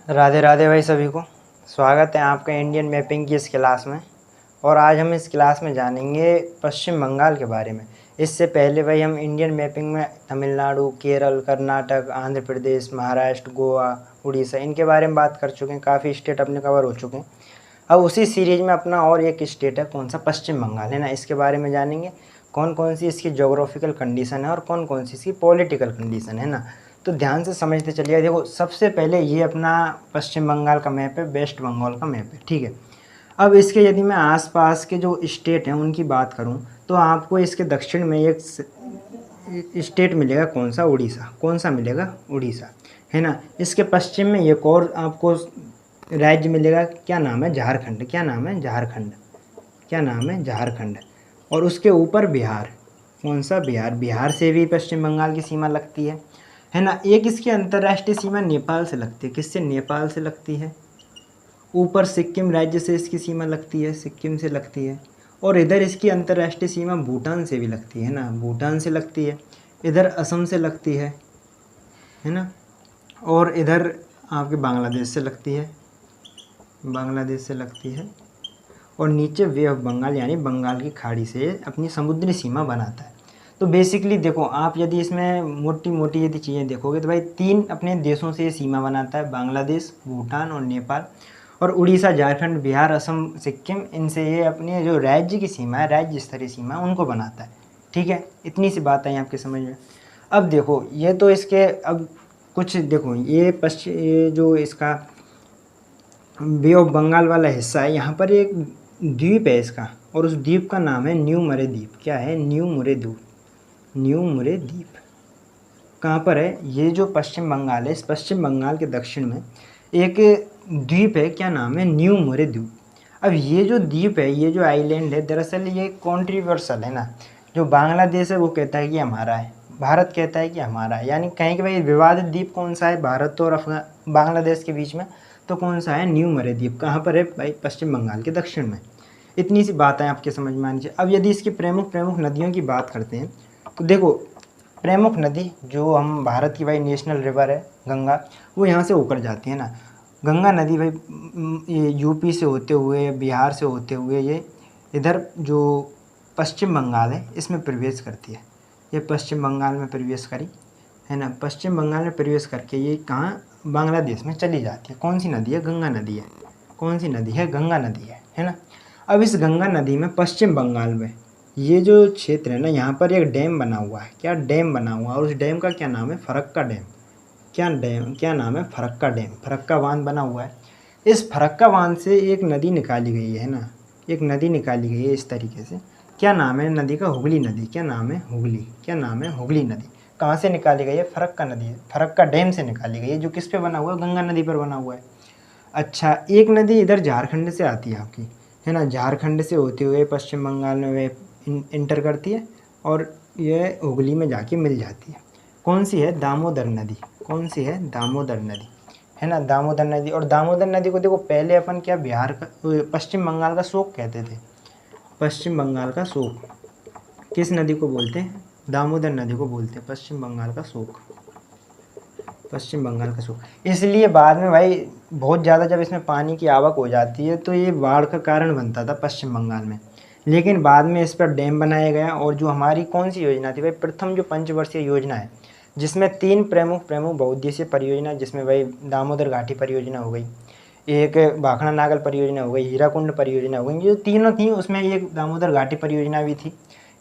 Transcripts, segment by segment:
राधे राधे भाई सभी को। स्वागत है आपका इंडियन मैपिंग की इस क्लास में। और आज हम इस क्लास में जानेंगे पश्चिम बंगाल के बारे में। इससे पहले भाई हम इंडियन मैपिंग में तमिलनाडु, केरल, कर्नाटक, आंध्र प्रदेश, महाराष्ट्र, गोवा, उड़ीसा इनके बारे में बात कर चुके हैं। काफ़ी स्टेट अपने कवर हो चुके हैं। अब उसी सीरीज में अपना और एक स्टेट है, कौन सा, पश्चिम बंगाल है ना। इसके बारे में जानेंगे कौन कौन सी इसकी जोग्राफिकल कंडीशन है और कौन कौन सी इसकी पॉलिटिकल कंडीशन है ना। तो ध्यान से समझते चलिए। देखो, सबसे पहले ये अपना पश्चिम बंगाल का मैप है, वेस्ट बंगाल का मैप है, ठीक है। अब इसके यदि मैं आसपास के जो स्टेट हैं उनकी बात करूं तो आपको इसके दक्षिण में एक स्टेट मिलेगा, कौन सा, उड़ीसा। कौन सा मिलेगा? उड़ीसा, है ना। इसके पश्चिम में एक और आपको राज्य मिलेगा, क्या नाम है? झारखंड। क्या नाम है? झारखंड। क्या नाम है? झारखंड। और उसके ऊपर बिहार। कौन सा? बिहार। बिहार से भी पश्चिम बंगाल की सीमा लगती है ना। एक इसकी अंतर्राष्ट्रीय सीमा नेपाल से लगती है। किससे? नेपाल से लगती है। ऊपर सिक्किम राज्य से इसकी सीमा लगती है, सिक्किम से लगती है। और इधर इसकी अंतर्राष्ट्रीय सीमा भूटान से भी लगती है ना, भूटान से लगती है। इधर असम से लगती है ना। और इधर आपके बांग्लादेश से लगती है, बांग्लादेश से लगती है। और नीचे वे ऑफ बंगाल यानी बंगाल की खाड़ी से अपनी समुद्री सीमा बनाता है। तो बेसिकली देखो, आप यदि इसमें मोटी मोटी यदि चीज़ें देखोगे तो भाई 3 अपने देशों से ये सीमा बनाता है, बांग्लादेश, भूटान और नेपाल। और उड़ीसा, झारखंड, बिहार, असम, सिक्किम, इनसे ये अपने जो राज्य की सीमा है, राज्य स्तरीय सीमा, उनको बनाता है, ठीक है। इतनी सी बात आई आपके समझ में। अब देखो, ये तो इसके अब कुछ देखो, ये जो इसका बे ऑफ बंगाल वाला हिस्सा है, यहाँ पर एक द्वीप है इसका, और उस द्वीप का नाम है न्यू मरे द्वीप। क्या है? न्यू मरे द्वीप। न्यू मरे द्वीप कहाँ पर है? ये जो पश्चिम बंगाल है, इस पश्चिम बंगाल के दक्षिण में एक द्वीप है, क्या नाम है? न्यू मरे द्वीप। अब ये जो द्वीप है, ये जो आइलैंड है, दरअसल ये कॉन्ट्रीवर्सल है ना। जो बांग्लादेश है वो कहता है कि हमारा है, भारत कहता है कि हमारा है। यानी कहें कि भाई विवादित द्वीप कौन सा है भारत और बांग्लादेश के बीच में? तो कौन सा है? न्यू मरे द्वीप। कहाँ पर है भाई? पश्चिम बंगाल के दक्षिण में। इतनी सी बात है आपके समझ में आनी चाहिए। अब यदि इसकी प्रमुख प्रमुख नदियों की बात करते हैं तो देखो, प्रमुख नदी जो हम भारत की भाई नेशनल रिवर है गंगा, वो यहाँ से होकर जाती है ना। गंगा नदी भाई ये यूपी से होते हुए, बिहार से होते हुए, ये इधर जो पश्चिम बंगाल है इसमें प्रवेश करती है। ये पश्चिम बंगाल में प्रवेश करी, है ना। पश्चिम बंगाल में प्रवेश करके ये कहाँ? बांग्लादेश में चली जाती है। कौन सी नदी है? गंगा नदी है। कौन सी नदी है? गंगा नदी है ना। अब इस गंगा नदी में पश्चिम बंगाल में ये जो क्षेत्र है ना, यहाँ पर एक डैम बना हुआ है। क्या डैम बना हुआ है? और उस डैम का क्या नाम है? फरक्का डैम। क्या नाम है? फरक्का डैम। फरक्का बांध बना हुआ है। इस फरक्का बांध से एक नदी निकाली गई है ना, एक नदी निकाली गई है इस तरीके से। क्या नाम है नदी का? हुगली नदी। क्या नाम है? हुगली। क्या नाम है? हुगली नदी। कहाँ से निकाली गई है? फरक्का नदी है, फरक्का डैम से निकाली गई है, जो किस पे बना हुआ है? गंगा नदी पर बना हुआ है। अच्छा, एक नदी इधर झारखंड से आती है आपकी, है ना। झारखंड से होते हुए पश्चिम बंगाल में वे इंटर करती है और ये हुगली में जाके मिल जाती है। कौन सी है? दामोदर नदी। कौन सी है? दामोदर नदी, है ना। दामोदर नदी। और दामोदर नदी को देखो, पहले अपन क्या बिहार का, पश्चिम बंगाल का शोक कहते थे। पश्चिम बंगाल का शोक किस नदी को बोलते हैं? दामोदर नदी को बोलते हैं पश्चिम बंगाल का शोक। पश्चिम बंगाल का शोक इसलिए बाद में भाई बहुत ज़्यादा जब इसमें पानी की आवक हो जाती है तो ये बाढ़ का कारण बनता था पश्चिम बंगाल में। लेकिन बाद में इस पर डैम बनाया गया। और जो हमारी कौन सी योजना थी भाई? प्रथम जो पंचवर्षीय योजना है, जिसमें 3 प्रमुख प्रमुख बहुउद्देशीय परियोजना, जिसमें भाई दामोदर घाटी परियोजना हो गई, एक भाखड़ा नागल परियोजना हो गई, हीराकुंड परियोजना हो गई, जो तीनों थी, उसमें एक दामोदर घाटी परियोजना भी थी,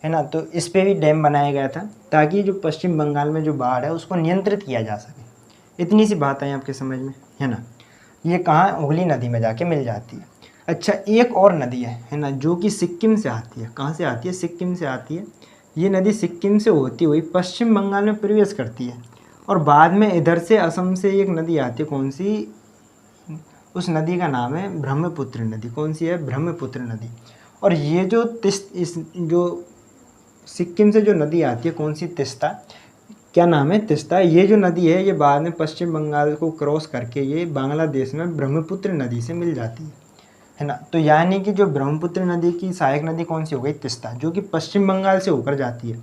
है ना। तो इस पे भी डैम बनाया गया था ताकि जो पश्चिम बंगाल में जो बाढ़ है उसको नियंत्रित किया जा सके। इतनी सी बात है आपके समझ में, है ना। ये कहाँ? हुगली नदी में जाके मिल जाती है। अच्छा, एक और नदी है ना, जो कि सिक्किम से आती है। कहाँ से आती है? सिक्किम से आती है। ये नदी सिक्किम से होती हुई पश्चिम बंगाल में प्रवेश करती है और बाद में इधर से असम से एक नदी आती है। कौन सी? उस नदी का नाम है ब्रह्मपुत्र नदी। कौन सी है? ब्रह्मपुत्र नदी। और ये जो जो सिक्किम से जो नदी आती है, कौन सी? तिस्ता। क्या नाम है? तिस्ता। ये जो नदी है, ये बाद में पश्चिम बंगाल को क्रॉस करके ये बांग्लादेश में ब्रह्मपुत्र नदी से मिल जाती है ना। तो यानी कि जो ब्रह्मपुत्र नदी की सहायक नदी कौन सी हो गई? तिस्ता, जो कि पश्चिम बंगाल से होकर जाती है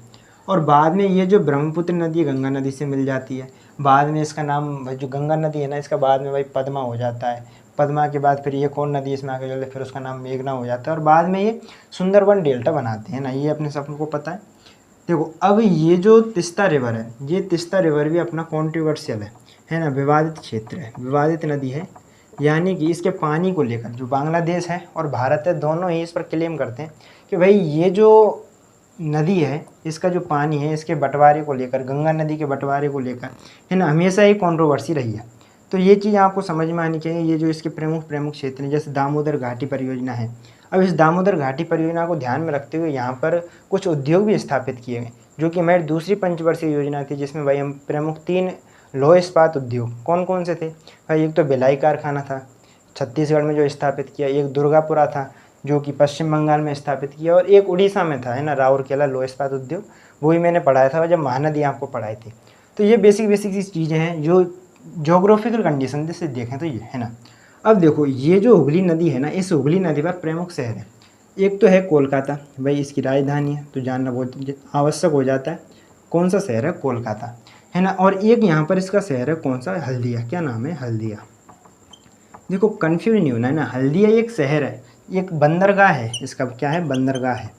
और बाद में ये जो ब्रह्मपुत्र नदी गंगा नदी से मिल जाती है। बाद में इसका नाम जो गंगा नदी है ना, इसका बाद में भाई पद्मा हो जाता है। पद्मा के बाद फिर ये कौन नदी इसमें आके चलते, फिर उसका नाम मेघना हो जाता है, और बाद में ये सुंदरबन डेल्टा बनाते हैं ना, ये अपने सबको पता है। देखो अब ये जो तिस्ता रिवर है, ये तिस्ता रिवर भी अपना कॉन्ट्रोवर्शियल है ना, विवादित क्षेत्र है, विवादित नदी है। यानी कि इसके पानी को लेकर जो बांग्लादेश है और भारत है, दोनों ही इस पर क्लेम करते हैं कि भाई ये जो नदी है, इसका जो पानी है, इसके बंटवारे को लेकर, गंगा नदी के बंटवारे को लेकर है ना, हमेशा ही कंट्रोवर्सी रही है। तो ये चीज़ आपको समझ में आनी चाहिए। ये जो इसके प्रमुख प्रमुख क्षेत्र हैं, जैसे दामोदर घाटी परियोजना है। अब इस दामोदर घाटी परियोजना को ध्यान में रखते हुए यहाँ पर कुछ उद्योग भी स्थापित किए गए, जो कि हमारी दूसरी पंचवर्षीय योजना थी, जिसमें भाई हम प्रमुख 3 लौह इस्पात उद्योग कौन कौन से थे भाई। एक तो भिलाई कारखाना था छत्तीसगढ़ में जो स्थापित किया, एक दुर्गापुरा था जो कि पश्चिम बंगाल में स्थापित किया, और एक उड़ीसा में था है ना, राउरकेला लौह इस्पात उद्योग। वो ही मैंने पढ़ाया था जब महानदी आपको पढ़ाई थी। तो ये बेसिक सी चीज़ें हैं जो जोग्राफिकल कंडीशन से देखें तो ये है ना। अब देखो ये जो हुगली नदी है ना, इस हुगली नदी पर प्रमुख शहर है। एक तो है कोलकाता, भाई इसकी राजधानी है, तो जानना बहुत आवश्यक हो जाता है। कौन सा शहर है? कोलकाता है ना। और एक यहाँ पर इसका शहर है कौन सा? हल्दिया। क्या नाम है? हल्दिया। देखो कन्फ्यूज नहीं होना है ना, हल्दिया एक शहर है, एक बंदरगाह है, इसका क्या है? बंदरगाह है।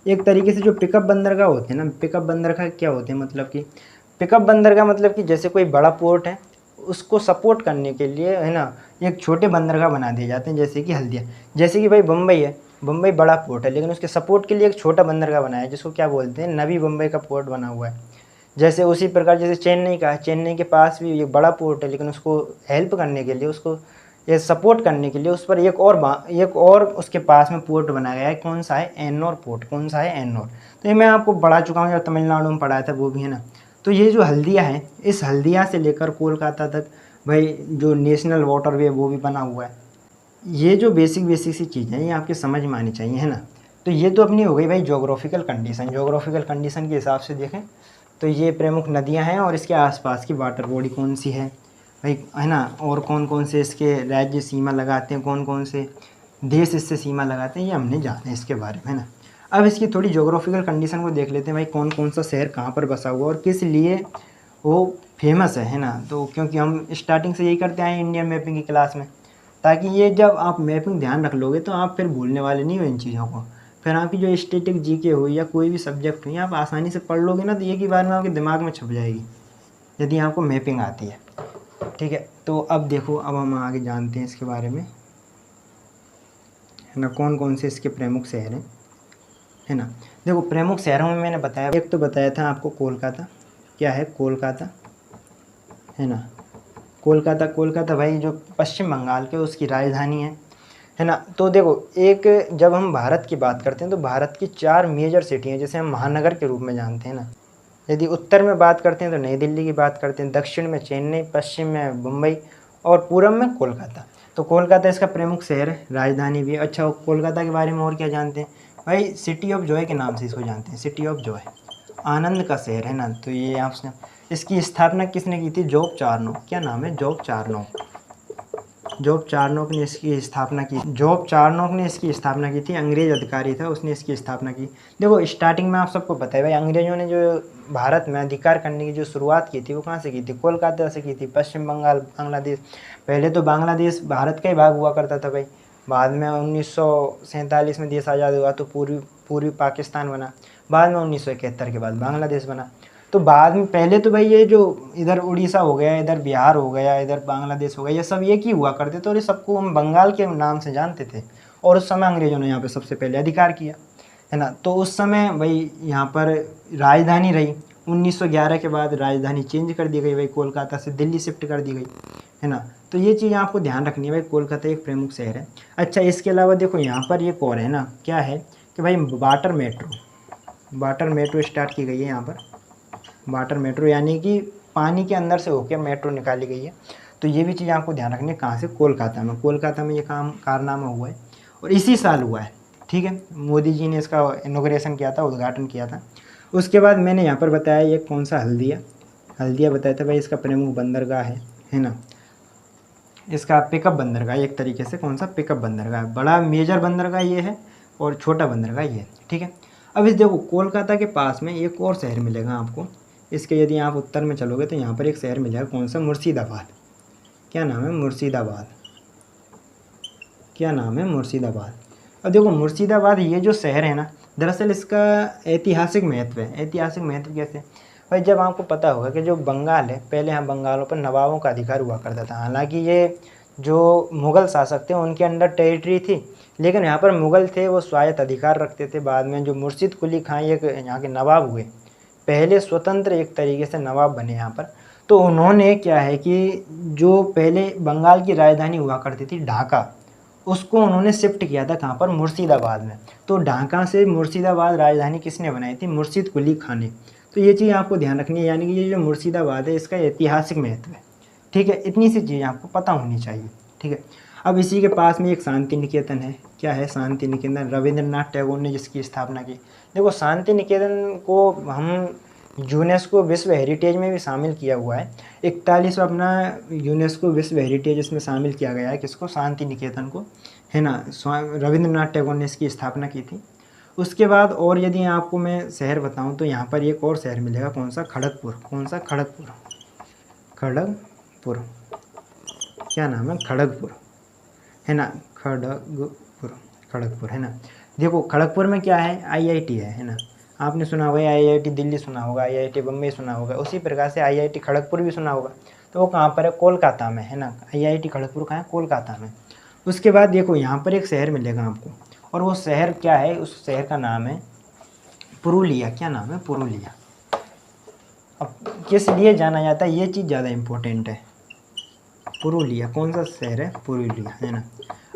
एक तरीके से जो पिकअप बंदरगाह होते हैं ना, पिकअप बंदरगाह क्या होते हैं, मतलब कि पिकअप बंदरगाह मतलब कि जैसे कोई बड़ा पोर्ट है, उसको सपोर्ट करने के लिए है ना, एक छोटे बंदरगाह बना दिए जाते हैं, जैसे कि हल्दिया। जैसे कि भाई बम्बई है, बम्बई बड़ा पोर्ट है, लेकिन उसके सपोर्ट के लिए एक छोटा बंदरगाह बनाया है, जिसको क्या बोलते हैं? नवी बम्बई का पोर्ट बना हुआ है। जैसे उसी प्रकार जैसे चेन्नई का है, चेन्नई के पास भी एक बड़ा पोर्ट है, लेकिन उसको हेल्प करने के लिए, उसको ये सपोर्ट करने के लिए उस पर एक और उसके पास में पोर्ट बनाया गया है। कौन सा है? एन्नोर पोर्ट। कौन सा है? एन्नोर। तो ये मैं आपको पढ़ा चुका हूँ, जब तमिलनाडु में पढ़ाया था वो भी है ना। तो ये जो हल्दिया है, इस हल्दिया से लेकर कोलकाता तक भाई जो नेशनल वाटरवे है वो भी बना हुआ है। ये जो बेसिक सी चीज़ें हैं ये आपके समझ में आनी चाहिए, है ना। तो ये तो अपनी हो गई भाई जोग्राफिकल कंडीशन। जोग्राफिकल कंडीशन के हिसाब से देखें तो ये प्रमुख नदियां हैं, और इसके आसपास की वाटर बॉडी कौन सी है भाई, है ना, और कौन कौन से इसके राज्य सीमा लगाते हैं, कौन कौन से देश इससे सीमा लगाते हैं, ये हमने जाना है इसके बारे में, है ना। अब इसकी थोड़ी जोग्राफिकल कंडीशन को देख लेते हैं भाई, कौन कौन सा शहर कहाँ पर बसा हुआ और किस लिए वो फेमस है ना। तो क्योंकि हम स्टार्टिंग से यही करते आए इंडियन मैपिंग की क्लास में, ताकि ये जब आप मैपिंग ध्यान रख लोगे तो आप फिर भूलने वाले नहीं हो इन चीज़ों को। फिर आपकी जो स्टैटिक जीके हुई या कोई भी सब्जेक्ट हुई, आप आसानी से पढ़ लोगे ना, तो एक ही बार में आपके दिमाग में छप जाएगी, यदि आपको मैपिंग आती है। ठीक है, तो अब देखो, अब हम आगे जानते हैं इसके बारे में, है ना, कौन कौन से इसके प्रमुख शहर हैं, है ना। देखो प्रमुख शहरों में मैंने बताया, एक तो बताया था आपको कोलकाता। क्या है? कोलकाता, है ना। कोलकाता, कोलकाता भाई जो पश्चिम बंगाल के उसकी राजधानी है ना। तो देखो एक, जब हम भारत की बात करते हैं तो भारत की 4 मेजर सिटी हैं, जिसे हम महानगर के रूप में जानते हैं ना। यदि उत्तर में बात करते हैं तो नई दिल्ली की बात करते हैं, दक्षिण में चेन्नई, पश्चिम में मुंबई, और पूरब में कोलकाता। तो कोलकाता इसका प्रमुख शहर है, राजधानी भी है। अच्छा, कोलकाता के बारे में और क्या जानते हैं भाई? सिटी ऑफ जॉय के नाम से इसको जानते हैं, सिटी ऑफ जॉय, आनंद का शहर, है ना। तो ये आपने, इसकी स्थापना किसने की थी? Job Charnock. क्या नाम है? Job Charnock. जॉब चार्नोक ने इसकी स्थापना की। जॉब चार्नोक ने इसकी स्थापना की थी, अंग्रेज अधिकारी था, उसने इसकी स्थापना की। देखो स्टार्टिंग में आप सबको पता है भाई, अंग्रेजों ने जो भारत में अधिकार करने की जो शुरुआत की थी वो कहाँ से की थी? कोलकाता से की थी। पश्चिम बंगाल, बांग्लादेश, पहले तो बांग्लादेश भारत का ही भाग हुआ करता था भाई। बाद में 1947 में देश आज़ाद हुआ तो पूर्वी पाकिस्तान बना। बाद में 1971 के बाद बांग्लादेश बना। तो बाद में, पहले तो भाई ये जो इधर उड़ीसा हो गया, इधर बिहार हो गया, इधर बांग्लादेश हो गया, ये सब एक ही हुआ करते थे, और ये सबको हम बंगाल के नाम से जानते थे। और उस समय अंग्रेजों ने यहाँ पे सबसे पहले अधिकार किया, है ना। तो उस समय भाई यहाँ पर राजधानी रही। 1911 के बाद राजधानी चेंज कर दी गई भाई, कोलकाता से दिल्ली शिफ्ट कर दी गई, है ना। तो ये चीज़ आपको ध्यान रखनी है भाई, कोलकाता एक प्रमुख शहर है। अच्छा, इसके अलावा देखो यहाँ पर एक और है ना, क्या है कि भाई वाटर मेट्रो स्टार्ट की गई है यहाँ पर। वाटर मेट्रो यानी कि पानी के अंदर से होकर मेट्रो निकाली गई है। तो ये भी चीज़ आपको ध्यान रखनी है। कहाँ से? कोलकाता में। कोलकाता में ये कारनामा हुआ है, और इसी साल हुआ है। ठीक है, मोदी जी ने इसका इनॉग्रेशन किया था, उद्घाटन किया था। उसके बाद मैंने यहाँ पर बताया ये कौन सा? हल्दिया बताया था भाई, इसका प्रमुख बंदरगाह है ना। इसका पिकअप बंदरगाह एक तरीके से, कौन सा? पिकअप बंदरगाह। बड़ा मेजर बंदरगाह ये है और छोटा बंदरगाह ये है। ठीक है, अब इस देखो कोलकाता के पास में एक और शहर मिलेगा आपको, इसके यदि आप उत्तर में चलोगे तो यहाँ पर एक शहर मिलेगा, कौन सा, मुर्शिदाबाद। क्या नाम है, मुर्शिदाबाद। क्या नाम है, मुर्शिदाबाद। अब देखो मुर्शिदाबाद ये जो शहर है ना, दरअसल इसका ऐतिहासिक महत्व है। ऐतिहासिक महत्व कैसे भाई, जब आपको पता होगा कि जो बंगाल है, पहले यहाँ बंगालों पर नवाबों का अधिकार हुआ करता था। हालांकि ये जो मुग़ल शासक थे उनके अंडर टेरिटरी थी, लेकिन यहाँ पर मुग़ल थे वो स्वायत्त अधिकार रखते थे। बाद में जो मुर्शिद कुली खां एक यहाँ के नवाब हुए, पहले स्वतंत्र एक तरीके से नवाब बने यहाँ पर। तो उन्होंने क्या है कि जो पहले बंगाल की राजधानी हुआ करती थी ढाका, उसको उन्होंने शिफ्ट किया था कहाँ पर, मुर्शिदाबाद में। तो ढाका से मुर्शिदाबाद राजधानी किसने बनाई थी, मुर्शिद कुली खां ने। तो ये चीज़ आपको ध्यान रखनी है, यानी कि ये जो मुर्शिदाबाद है इसका ऐतिहासिक महत्व है। ठीक है, इतनी सी चीज़ आपको पता होनी चाहिए। ठीक है, अब इसी के पास में एक शांति निकेतन है। क्या है, शांति निकेतन, रविंद्रनाथ टैगोर ने जिसकी स्थापना की। देखो शांति निकेतन को हम यूनेस्को विश्व हेरिटेज में भी शामिल किया हुआ है। 41वां अपना यूनेस्को विश्व हेरिटेज इसमें शामिल किया गया है, किसको, शांति निकेतन को, है ना। रविंद्रनाथ टैगोर ने इसकी स्थापना की थी। उसके बाद और यदि आपको मैं शहर बताऊं तो यहाँ पर एक और शहर मिलेगा, कौन सा, खड़गपुर। कौन सा, खड़गपुर। खड़गपुर। क्या नाम है, खड़गपुर, है ना। खड़गपुर, खड़गपुर, है ना। देखो खड़गपुर में क्या है, आईआईटी है ना। आपने सुना होगा आईआईटी दिल्ली सुना होगा, आईआईटी बम्बई सुना होगा, उसी प्रकार से आईआईटी खड़गपुर भी सुना होगा। तो वो कहाँ पर है, कोलकाता में, है ना। आईआईटी खड़गपुर कहाँ है, कोलकाता में। उसके बाद देखो यहाँ पर एक शहर मिलेगा आपको, और वो शहर क्या है, उस शहर का नाम है पुरुलिया। क्या नाम है, पुरुलिया। अब किस लिए जाना जाता है, ये चीज़ ज़्यादा इम्पोर्टेंट है। पुरुलिया कौन सा शहर है, पुरुलिया, है ना।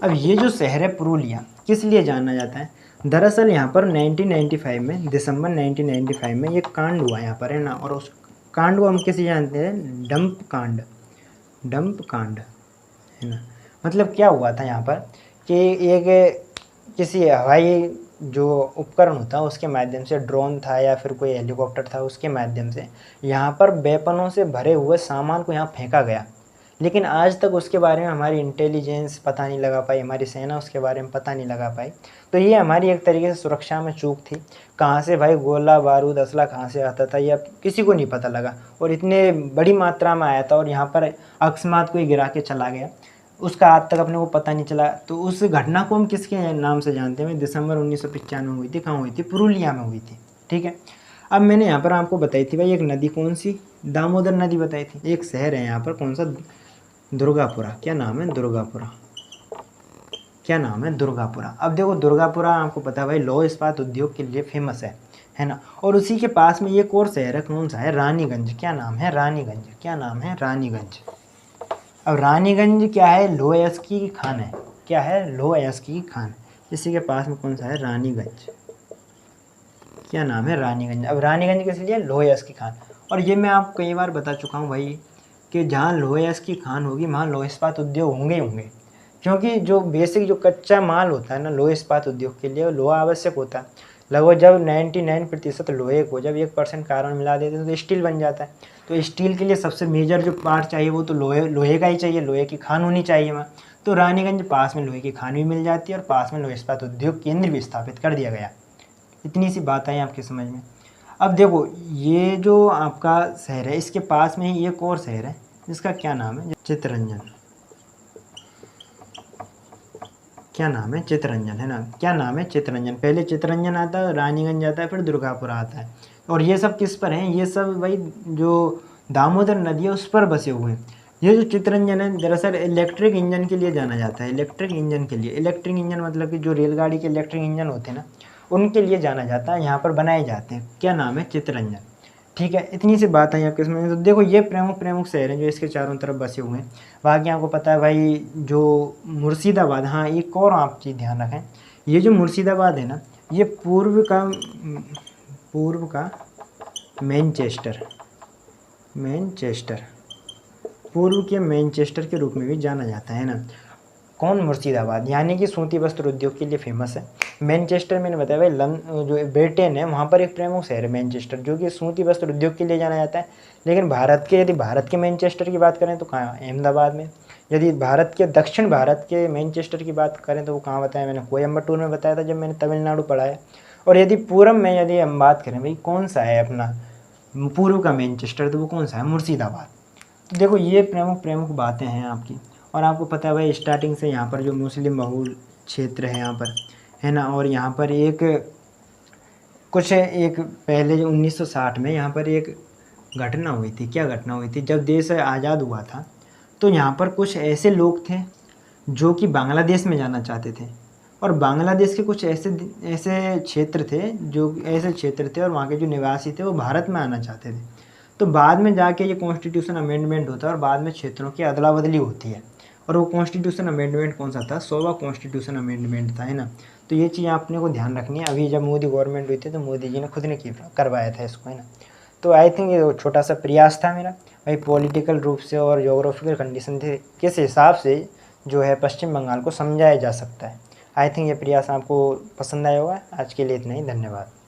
अब ये जो शहर है पुरुलिया किस लिए जाना जाता है, दरअसल यहाँ पर 1995 में, दिसंबर 1995 में एक कांड हुआ यहाँ पर, है ना। और उस कांड को हम किसे जानते हैं, डंप कांड। डंप कांड, है ना। मतलब क्या हुआ था यहाँ पर कि एक किसी हवाई जो उपकरण होता है उसके माध्यम से, ड्रोन था या फिर कोई हेलीकॉप्टर था, उसके माध्यम से यहाँ पर वेपनों से भरे हुए सामान को यहाँ फेंका गया। लेकिन आज तक उसके बारे में हमारी इंटेलिजेंस पता नहीं लगा पाई, हमारी सेना उसके बारे में पता नहीं लगा पाई। तो ये हमारी एक तरीके से सुरक्षा में चूक थी। कहाँ से भाई गोला बारूद असला कहाँ से आता था या किसी को नहीं पता लगा, और इतने बड़ी मात्रा में आया था और यहाँ पर अकस्मात कोई गिरा के चला गया, उसका आज तक अपने को पता नहीं चला। तो उस घटना को हम किसके नाम से जानते हैं, दिसंबर 1995 में हुई थी। कहाँ हुई थी, पुरुलिया में हुई थी। ठीक है, अब मैंने यहाँ पर आपको बताई थी भाई एक नदी, कौन सी, दामोदर नदी बताई थी। एक शहर है यहाँ पर, कौन सा, दुर्गापुरा। क्या नाम है, दुर्गापुरा। क्या नाम है, दुर्गापुरा। अब देखो दुर्गापुरा आपको पता है भाई लौह इस्पात उद्योग के लिए फेमस है ना। और उसी के पास में एक और शहर है, कौन सा है, रानीगंज। क्या नाम है, रानीगंज। क्या नाम है, रानीगंज। अब रानीगंज क्या है, लोह अयस्क की खान है। क्या है, लोह अयस्क की खान। इसी के पास में कौन सा है, रानीगंज। क्या नाम है, रानीगंज। अब रानीगंज किस लिए, लोह अयस्क की खान। और ये मैं आपको कई बार बता चुका हूँ भाई कि जहाँ लोह अयस्क की खान होगी वहाँ लोह इस्पात उद्योग होंगे ही होंगे। क्योंकि जो बेसिक जो कच्चा माल होता है ना लोह इस्पात उद्योग के लिए, वो लोहा आवश्यक होता है। लगभग जब 99% लोहे को जब 1% कार्बन मिला देते हैं तो स्टील बन जाता है। तो स्टील के लिए सबसे मेजर जो पार्ट चाहिए वो तो लोहे का ही चाहिए, लोहे की खान होनी चाहिए वहाँ। तो रानीगंज पास में लोहे की खान भी मिल जाती है और पास में लोह इस्पात उद्योग केंद्र भी स्थापित कर दिया गया। इतनी सी बात आई आपकी समझ में। अब देखो ये जो आपका शहर है इसके पास में ही एक और शहर है जिसका क्या नाम है, चित्तरंजन। क्या नाम है, चित्तरंजन, है ना। क्या नाम है, चित्तरंजन। पहले चित्तरंजन आता है, रानीगंज आता है, फिर दुर्गापुरा आता है। और ये सब किस पर हैं, ये सब भाई जो दामोदर नदी है उस पर बसे हुए हैं। ये जो चित्तरंजन है दरअसल इलेक्ट्रिक इंजन के लिए जाना जाता है। इलेक्ट्रिक इंजन के लिए, इलेक्ट्रिक इंजन मतलब कि जो रेलगाड़ी के इलेक्ट्रिक इंजन होते हैं ना उनके लिए जाना जाता है, यहाँ पर बनाए जाते हैं। क्या नाम है, चित्तरंजन। ठीक है, इतनी सी बात है आपके इसमें। तो देखो ये प्रमुख प्रमुख शहर हैं जो इसके चारों तरफ बसे हुए हैं। बाकी आपको पता है भाई जो मुर्शिदाबाद, हाँ एक और आप चीज़ ध्यान रखें, ये जो मुर्शिदाबाद है ना ये पूर्व का मैनचेस्टर, पूर्व के मैनचेस्टर के रूप में भी जाना जाता है ना। कौन, मुर्शिदाबाद, यानी कि सूती वस्त्र उद्योग के लिए फेमस है। मैनचेस्टर मैंने बताया भाई जो ब्रिटेन है वहाँ पर एक प्रमुख शहर है मैनचेस्टर, जो कि सूती वस्त्र उद्योग के लिए जाना जाता है। लेकिन यदि भारत के मैनचेस्टर की बात करें तो कहाँ, अहमदाबाद में। यदि भारत के दक्षिण भारत के मैनचेस्टर की बात करें तो वो कहाँ बताया मैंने, कोयम्बटूर में बताया था जब मैंने तमिलनाडु पढ़ा है। और यदि पूर्व में यदि हम बात करें भाई कौन सा है अपना पूर्व का मैनचेस्टर, तो वो कौन सा है, मुर्शिदाबाद। तो देखो ये प्रमुख प्रमुख बातें हैं आपकी। और आपको पता है भाई स्टार्टिंग से यहाँ पर जो मुस्लिम बहुल क्षेत्र है यहाँ पर, है ना, और यहाँ पर एक पहले जो 1960 में यहाँ पर एक घटना हुई थी। क्या घटना हुई थी? जब देश आज़ाद हुआ था तो यहाँ पर कुछ ऐसे लोग थे जो कि बांग्लादेश में जाना चाहते थे, और बांग्लादेश के कुछ ऐसे ऐसे क्षेत्र थे और वहाँ के जो निवासी थे वो भारत में आना चाहते थे। तो बाद में जाके ये कॉन्स्टिट्यूशन अमेंडमेंट होता है और बाद में क्षेत्रों की अदला बदली होती है। और वो कॉन्स्टिट्यूशन अमेंडमेंट कौन सा था? 100वां कॉन्स्टिट्यूशन अमेंडमेंट था, है ना। तो ये चीज़ आपने को ध्यान रखनी है। अभी जब मोदी गवर्नमेंट हुई थी तो मोदी जी ने खुद ने करवाया था इसको, है ना। तो आई थिंक ये छोटा सा प्रयास था मेरा भाई, पॉलिटिकल रूप से और जोग्राफिकल कंडीशन थे किस हिसाब से जो है पश्चिम बंगाल को समझाया जा सकता है। आई थिंक ये प्रयास आपको पसंद आया होगा। आज के लिए इतना ही, धन्यवाद।